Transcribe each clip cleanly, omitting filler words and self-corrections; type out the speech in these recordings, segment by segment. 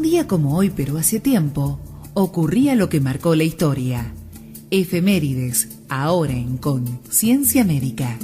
Un día como hoy, pero hace tiempo, ocurría lo que marcó la historia. Efemérides, ahora en Conciencia Médica.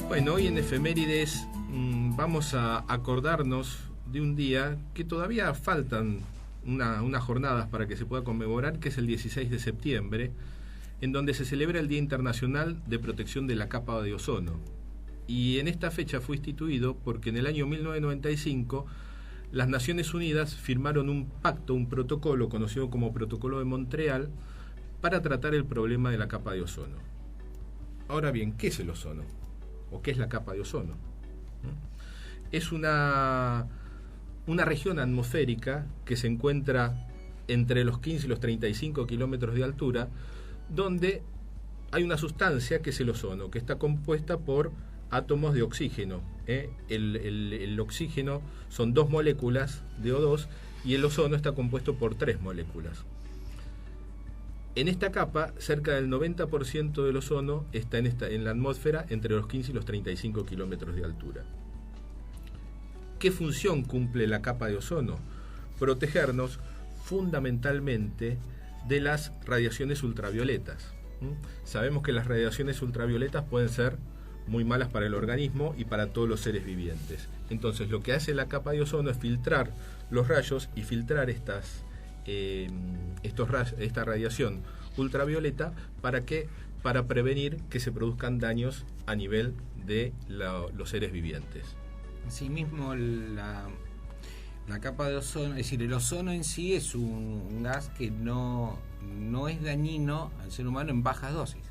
Bueno, hoy en Efemérides vamos a acordarnos de un día que todavía faltan unas jornadas para que se pueda conmemorar, que es el 16 de septiembre, en donde se celebra el Día Internacional de Protección de la Capa de Ozono. Y en esta fecha fue instituido porque en el año 1995 las Naciones Unidas firmaron un pacto, un protocolo conocido como Protocolo de Montreal, para tratar el problema de la capa de ozono. Ahora bien, ¿qué es el ozono? ¿O qué es la capa de ozono? Es una región atmosférica que se encuentra entre los 15 y los 35 kilómetros de altura, donde hay una sustancia que es el ozono, que está compuesta por átomos de oxígeno. El oxígeno son 2 moléculas de O2 y el ozono está compuesto por 3 moléculas. En esta capa, cerca del 90% del ozono está en la atmósfera entre los 15 y los 35 kilómetros de altura. ¿Qué función cumple la capa de ozono? Protegernos fundamentalmente de las radiaciones ultravioletas. Sabemos que las radiaciones ultravioletas pueden ser muy malas para el organismo y para todos los seres vivientes. Entonces, lo que hace la capa de ozono es filtrar los rayos y filtrar esta radiación ultravioleta para prevenir que se produzcan daños a nivel de los seres vivientes. Asimismo, la capa de ozono, es decir, el ozono en sí es un gas que no es dañino al ser humano en bajas dosis.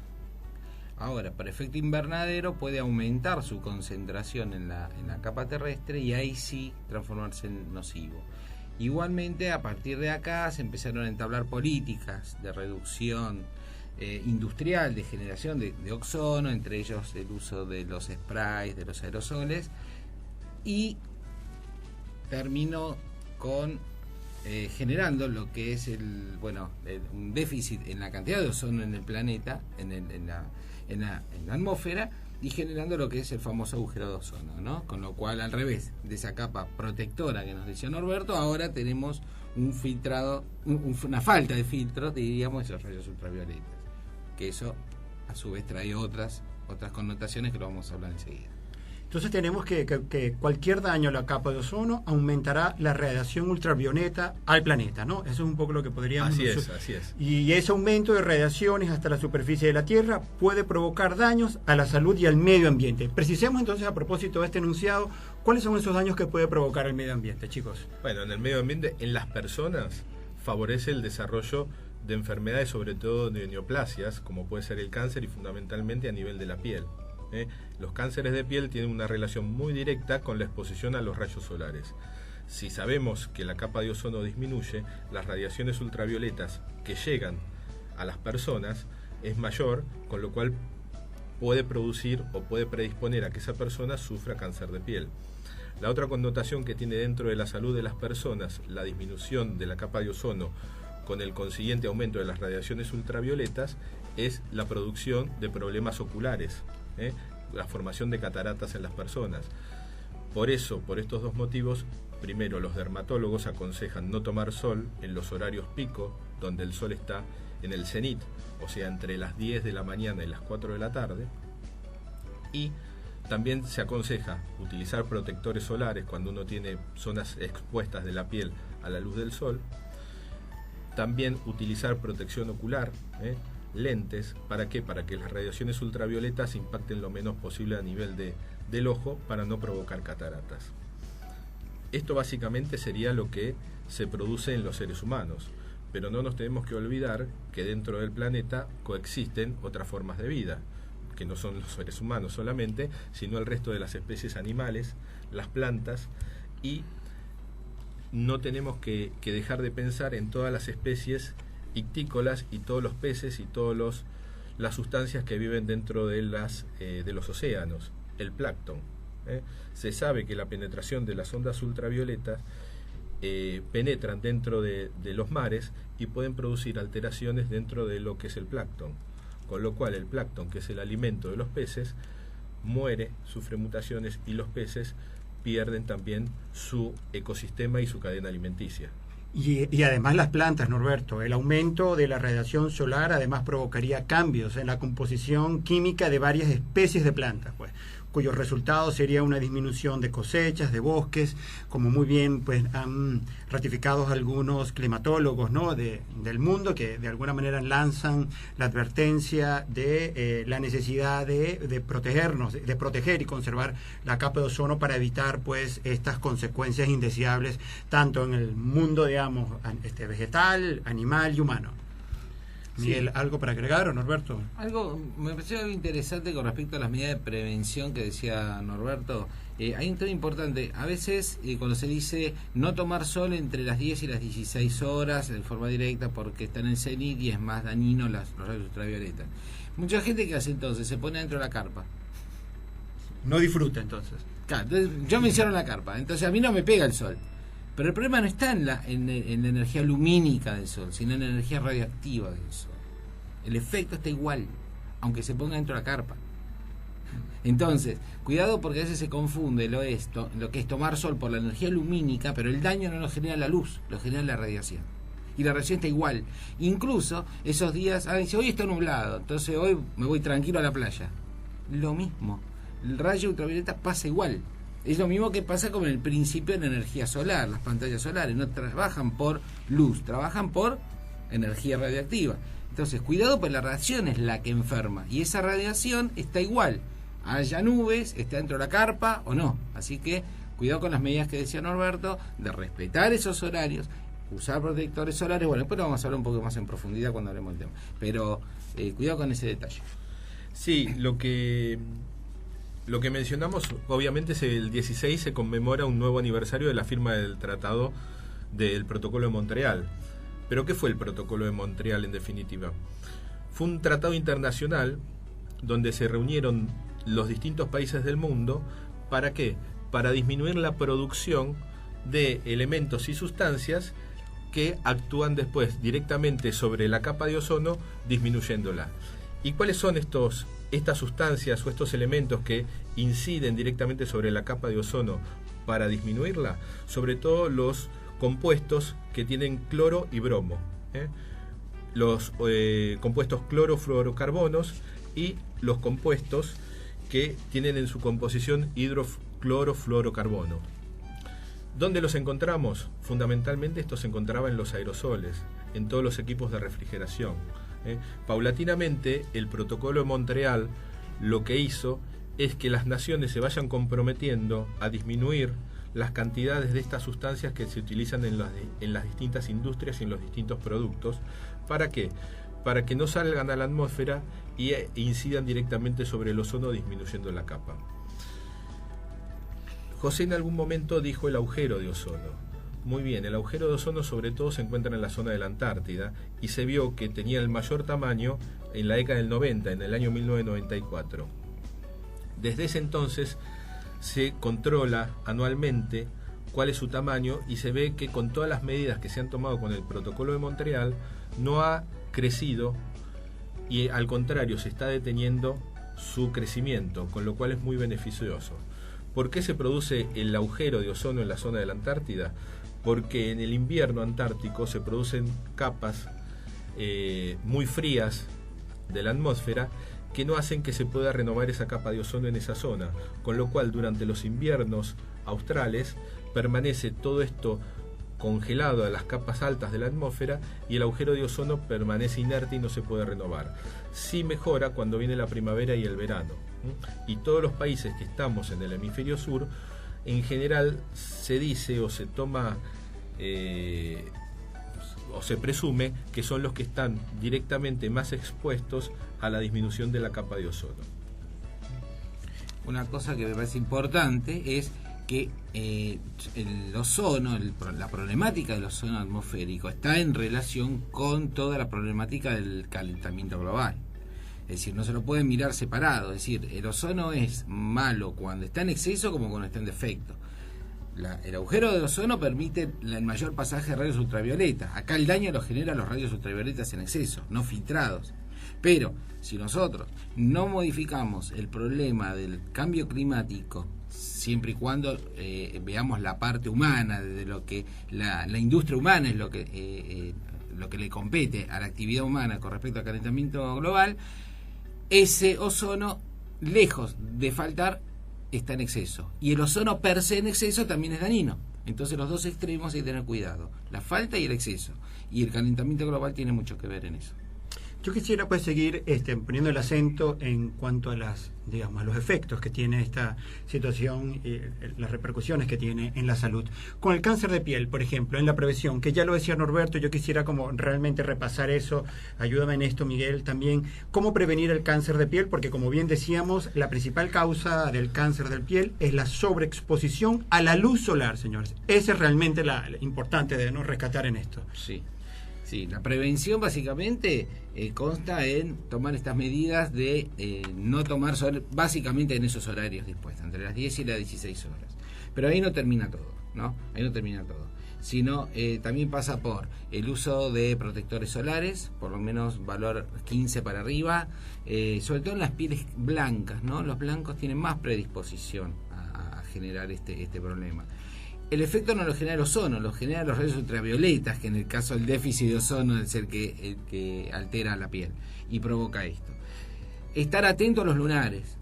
Ahora, por efecto invernadero puede aumentar su concentración en la capa terrestre y ahí sí transformarse en nocivo. Igualmente, a partir de acá se empezaron a entablar políticas de reducción industrial, de generación de ozono, entre ellos el uso de los sprays, de los aerosoles, y terminó con generando lo que es un déficit en la cantidad de ozono en el planeta, en la atmósfera, y generando lo que es el famoso agujero de ozono, ¿no? Con lo cual, al revés de esa capa protectora que nos decía Norberto, ahora tenemos un filtrado, una falta de filtro, diríamos, esos rayos ultravioletas, que eso a su vez trae otras connotaciones que lo vamos a hablar enseguida. Entonces tenemos que cualquier daño a la capa de ozono aumentará la radiación ultravioleta al planeta, ¿no? Eso es un poco lo que podríamos... Así es. Y ese aumento de radiaciones hasta la superficie de la Tierra puede provocar daños a la salud y al medio ambiente. Precisemos entonces, a propósito de este enunciado, ¿cuáles son esos daños que puede provocar el medio ambiente, chicos? Bueno, en el medio ambiente, en las personas, favorece el desarrollo de enfermedades, sobre todo de neoplasias, como puede ser el cáncer y fundamentalmente a nivel de la piel. Los cánceres de piel tienen una relación muy directa con la exposición a los rayos solares. Si sabemos que la capa de ozono disminuye, las radiaciones ultravioletas que llegan a las personas es mayor, con lo cual puede producir o puede predisponer a que esa persona sufra cáncer de piel. La otra connotación que tiene dentro de la salud de las personas, la disminución de la capa de ozono con el consiguiente aumento de las radiaciones ultravioletas, es la producción de problemas oculares. La formación de cataratas en las personas. Por eso, por estos dos motivos, primero, los dermatólogos aconsejan no tomar sol en los horarios pico, donde el sol está en el cenit, o sea, entre las 10 de la mañana y las 4 de la tarde. Y también se aconseja utilizar protectores solares cuando uno tiene zonas expuestas de la piel a la luz del sol. También utilizar protección ocular, lentes. ¿Para qué? Para que las radiaciones ultravioletas impacten lo menos posible a nivel del ojo para no provocar cataratas. Esto básicamente sería lo que se produce en los seres humanos, pero no nos tenemos que olvidar que dentro del planeta coexisten otras formas de vida, que no son los seres humanos solamente, sino el resto de las especies animales, las plantas, y no tenemos que dejar de pensar en todas las especies ictícolas y todos los peces y todas las sustancias que viven dentro de los océanos, el plancton. Se sabe que la penetración de las ondas ultravioletas penetran dentro de los mares y pueden producir alteraciones dentro de lo que es el plancton, con lo cual el plancton, que es el alimento de los peces, muere, sufre mutaciones y los peces pierden también su ecosistema y su cadena alimenticia. Y además las plantas, Norberto, el aumento de la radiación solar además provocaría cambios en la composición química de varias especies de plantas, pues, cuyo resultado sería una disminución de cosechas, de bosques, como muy bien pues han ratificado algunos climatólogos, ¿no?, del mundo, que de alguna manera lanzan la advertencia de la necesidad de protegernos, de proteger y conservar la capa de ozono para evitar pues estas consecuencias indeseables tanto en el mundo, digamos, vegetal, animal y humano. Miguel, Sí. ¿algo para agregar, o Norberto? Algo, me pareció algo interesante con respecto a las medidas de prevención que decía Norberto. Hay un tema importante. A veces, cuando se dice no tomar sol entre las 10 y las 16 horas de forma directa porque está en el cenit y es más dañino los rayos ultravioleta. Mucha gente que hace entonces se pone dentro de la carpa. No disfruta entonces. Claro, entonces, yo me hicieron la carpa, entonces a mí no me pega el sol. Pero el problema no está en la energía lumínica del sol, sino en la energía radioactiva del sol. El efecto está igual, aunque se ponga dentro de la carpa. Entonces, cuidado porque a veces se confunde lo que es tomar sol por la energía lumínica, pero el daño no lo genera la luz, lo genera la radiación. Y la radiación está igual. Incluso esos días, dice, hoy está nublado, entonces hoy me voy tranquilo a la playa. Lo mismo, el rayo ultravioleta pasa igual. Es lo mismo que pasa con el principio de la energía solar. Las pantallas solares no trabajan por luz, trabajan por energía radioactiva. Entonces, cuidado, pues la radiación es la que enferma. Y esa radiación está igual. Haya nubes, esté dentro de la carpa o no. Así que, cuidado con las medidas que decía Norberto, de respetar esos horarios, usar protectores solares. Bueno, después lo vamos a hablar un poco más en profundidad cuando hablemos del tema. Pero, cuidado con ese detalle. Sí, lo que mencionamos, obviamente el 16 se conmemora un nuevo aniversario de la firma del Tratado del Protocolo de Montreal. ¿Pero qué fue el Protocolo de Montreal en definitiva? Fue un tratado internacional donde se reunieron los distintos países del mundo. ¿Para qué? Para disminuir la producción de elementos y sustancias que actúan después directamente sobre la capa de ozono, disminuyéndola. ¿Y cuáles son estas sustancias o estos elementos que inciden directamente sobre la capa de ozono para disminuirla? Sobre todo los compuestos que tienen cloro y bromo, los compuestos clorofluorocarbonos y los compuestos que tienen en su composición hidroclorofluorocarbono. ¿Dónde los encontramos? Fundamentalmente estos se encontraban en los aerosoles, en todos los equipos de refrigeración. Paulatinamente el Protocolo de Montreal lo que hizo es que las naciones se vayan comprometiendo a disminuir las cantidades de estas sustancias que se utilizan en las distintas industrias y en los distintos productos. ¿Para qué? Para que no salgan a la atmósfera y incidan directamente sobre el ozono, disminuyendo la capa. José en algún momento dijo el agujero de ozono. Muy bien, el agujero de ozono sobre todo se encuentra en la zona de la Antártida y se vio que tenía el mayor tamaño en la década del 90, en el año 1994. Desde ese entonces se controla anualmente cuál es su tamaño y se ve que con todas las medidas que se han tomado con el Protocolo de Montreal no ha crecido y al contrario se está deteniendo su crecimiento, con lo cual es muy beneficioso. ¿Por qué se produce el agujero de ozono en la zona de la Antártida? Porque en el invierno antártico se producen capas muy frías de la atmósfera que no hacen que se pueda renovar esa capa de ozono en esa zona, con lo cual durante los inviernos australes permanece todo esto congelado a las capas altas de la atmósfera y el agujero de ozono permanece inerte y no se puede renovar. Sí mejora cuando viene la primavera y el verano. Y todos los países que estamos en el hemisferio sur, en general se dice o se toma o se presume que son los que están directamente más expuestos a la disminución de la capa de ozono. Una cosa que me parece importante es que el ozono, la problemática del ozono atmosférico está en relación con toda la problemática del calentamiento global. Es decir, no se lo pueden mirar separado. Es decir, el ozono es malo cuando está en exceso como cuando está en defecto. El agujero de ozono permite el mayor pasaje de rayos ultravioleta. Acá el daño lo generan los rayos ultravioletas en exceso, no filtrados. Pero si nosotros no modificamos el problema del cambio climático siempre y cuando veamos la parte humana de lo que la industria humana es lo que le compete a la actividad humana con respecto al calentamiento global, ese ozono, lejos de faltar, está en exceso. Y el ozono per se en exceso también es dañino. Entonces los dos extremos hay que tener cuidado, la falta y el exceso. Y el calentamiento global tiene mucho que ver en eso. Yo quisiera pues seguir poniendo el acento en cuanto a a los efectos que tiene esta situación y las repercusiones que tiene en la salud. Con el cáncer de piel, por ejemplo, en la prevención, que ya lo decía Norberto, yo quisiera como realmente repasar eso. Ayúdame en esto, Miguel, también. ¿Cómo prevenir el cáncer de piel? Porque como bien decíamos, la principal causa del cáncer de piel es la sobreexposición a la luz solar, señores. Esa es realmente la importante de no rescatar en esto. Sí, la prevención básicamente consta en tomar estas medidas de no tomar sol, básicamente en esos horarios dispuestos, entre las 10 y las 16 horas. Pero ahí no termina todo, ¿no? Ahí no termina todo. Sino también pasa por el uso de protectores solares, por lo menos valor 15 para arriba, sobre todo en las pieles blancas, ¿no? Los blancos tienen más predisposición a generar este problema. El efecto no lo genera el ozono, lo genera los rayos ultravioletas, que en el caso del déficit de ozono es el que altera la piel y provoca esto. Estar atento a los lunares,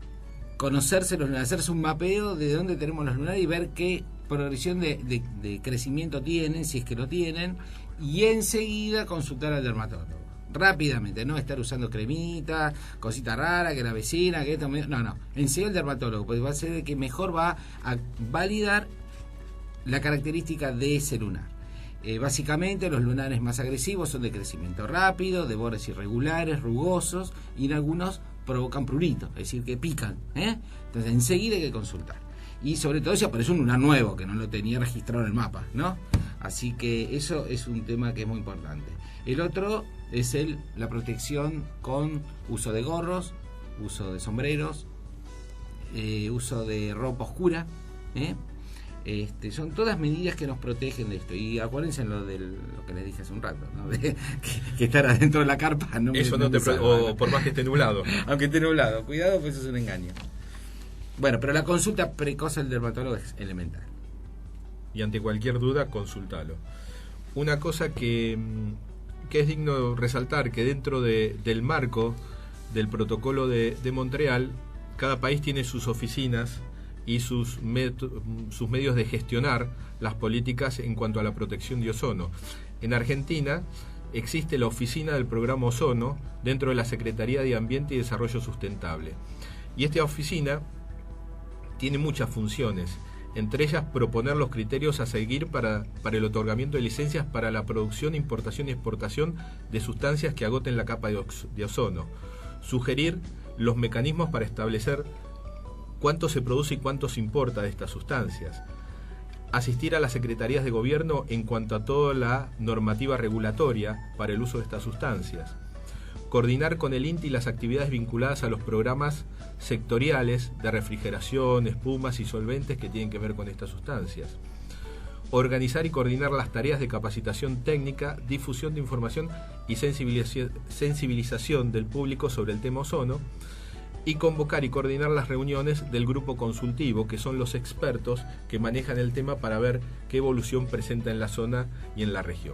conocerse los lunares, hacerse un mapeo de dónde tenemos los lunares y ver qué progresión de crecimiento tienen, si es que lo tienen, y enseguida consultar al dermatólogo. Rápidamente, no estar usando cremita, cosita rara, que la vecina, que esto... No, enseguida al dermatólogo, porque va a ser el que mejor va a validar la característica de ese lunar. Básicamente los lunares más agresivos son de crecimiento rápido, de bordes irregulares, rugosos, y en algunos provocan pruritos, es decir, que pican. Entonces enseguida hay que consultar. Y sobre todo si aparece un lunar nuevo, que no lo tenía registrado en el mapa, ¿no? Así que eso es un tema que es muy importante. El otro es la protección con uso de gorros, uso de sombreros, uso de ropa oscura, son todas medidas que nos protegen de esto. Y acuérdense lo que les dije hace un rato, ¿no? Que estar adentro de la carpa o por más que esté nublado. Aunque esté nublado, cuidado, pues eso es un engaño. Bueno, pero la consulta precoz al dermatólogo es elemental. Y ante cualquier duda, consultalo. Una cosa que es digno de resaltar, que dentro del marco del protocolo de Montreal, cada país tiene sus oficinas y sus medios de gestionar las políticas en cuanto a la protección de ozono. En Argentina existe la Oficina del Programa Ozono dentro de la Secretaría de Ambiente y Desarrollo Sustentable. Y esta oficina tiene muchas funciones, entre ellas proponer los criterios a seguir para el otorgamiento de licencias para la producción, importación y exportación de sustancias que agoten la capa de ozono, sugerir los mecanismos para establecer cuánto se produce y cuánto se importa de estas sustancias, asistir a las secretarías de gobierno en cuanto a toda la normativa regulatoria para el uso de estas sustancias, coordinar con el INTI las actividades vinculadas a los programas sectoriales de refrigeración, espumas y solventes que tienen que ver con estas sustancias, organizar y coordinar las tareas de capacitación técnica, difusión de información y sensibilización del público sobre el tema ozono, y convocar y coordinar las reuniones del grupo consultivo, que son los expertos que manejan el tema para ver qué evolución presenta en la zona y en la región.